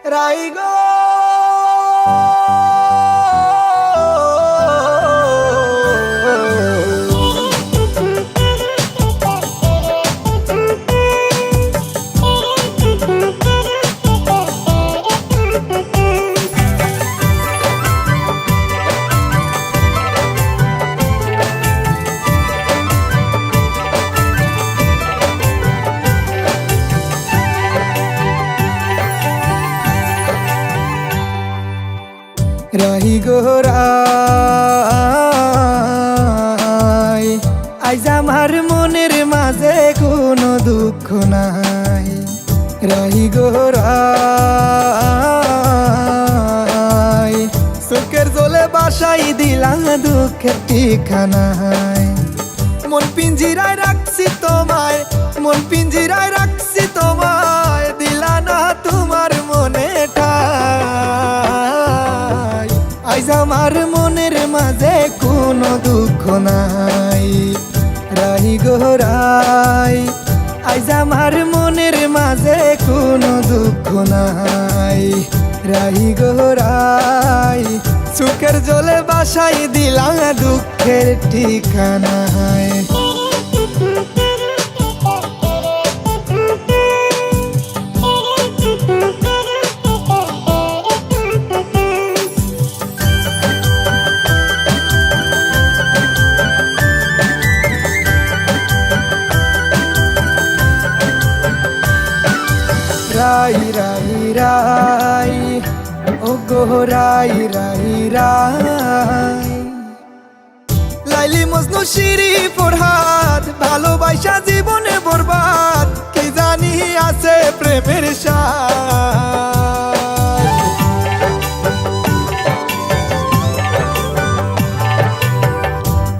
রাই গো রাহি গো রাই আইজ আমার মনের মাঝে কোনো দুঃখ নাই। রাহি গো রাই চোখের জলে বাসাই দিলা দুঃখের ঠিকানায়। মন পিঞ্জিরায় রাখছি তোমায়, মন পিঞ্জিরায় রাখছি তোমায়, দিলা না তোমার মনে ঠাই। আইজ আমার মনের মাঝে কোনো দুঃখ নাই। রাহি গো রাই আইজ আমার মনের মাঝে কোনো দুঃখ নাই। রাহি গো রাই চোখের জলে বাসাই দিলা দুঃখের ঠিকানায়। রাই রাই রাই ও গো রাই রাই রাই লাইলি মজনু শিরি ফরহাদ ভালোবাসা জীবনে বরবাদ কি জানি আছে প্রেমের স্বাদ।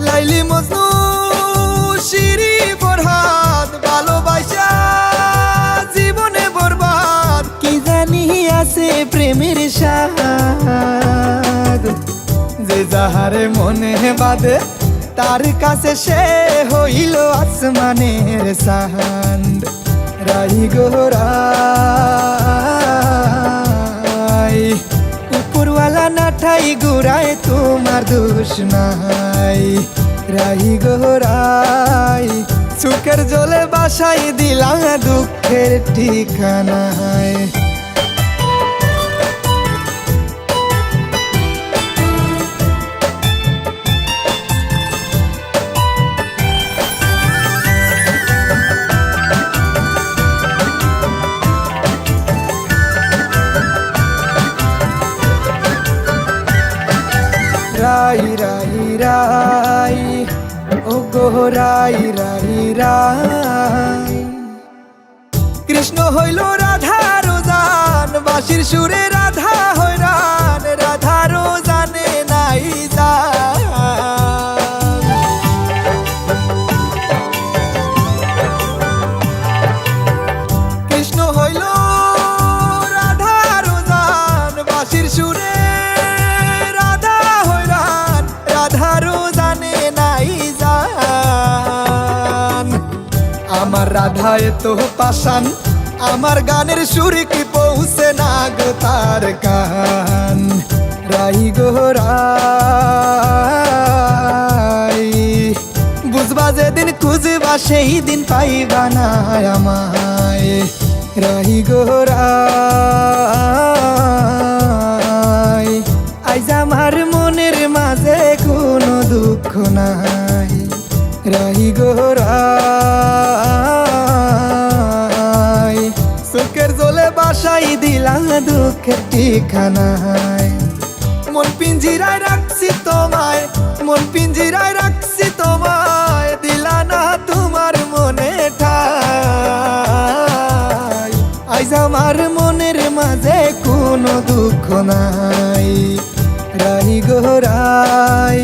লাইলি মজনু শিরি ফরহাদ ভালোবাসা জীবনে বরবাদ কি জানি আছে প্রেমের স্বাদ। যে যাহারে মনে বাদে তার কাছে সে হইল আসমানের চাঁদ। রাহি গো রাই উপরওয়ালা না ঠাই ঘুরায় তোমার দোষ নাই। রাহি গো রাই চোখের জলে বাসাই দিলা দুঃখের ঠিকানায়। রাই রাই রাই ও গো রাই রাই রাই কৃষ্ণ হইল রাধার জান বাঁশির সুরে রাধা হইরান রাধার জানে নাই জান। কৃষ্ণ হইল রাধার জান বাঁশির সুরে আমার রাধা তো পাশান আমার গানের সুর কি পৌঁছে না গো তার কান। রাই গো রাই বুঝবা যেদিন খুঁজবা সেই দিন পাইবা না আমায়। রাই গো রাই আইজ আমার মনের মাঝে কোনো দুঃখ নাই। রাহি গো রাই চোখের জলে বাসাই দিলা দুঃখের ঠিকানায়। মন পিঞ্জিরায় রাখছি তোমায়, মন পিঞ্জিরায় রাখছি তোমায়, দিলা না তোমার মনে ঠাই। আইজ আমার মনের মাঝে কোনো দুঃখ নাই। রাহি গো রাই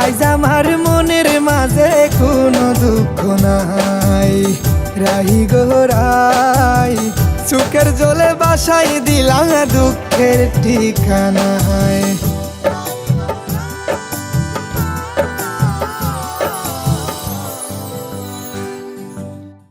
আইজ আমার মনের মাঝে কোনো দুঃখ নাই। রাহি গো রাই চোখের জলে বাসাই দিলা দুঃখের ঠিকানায়।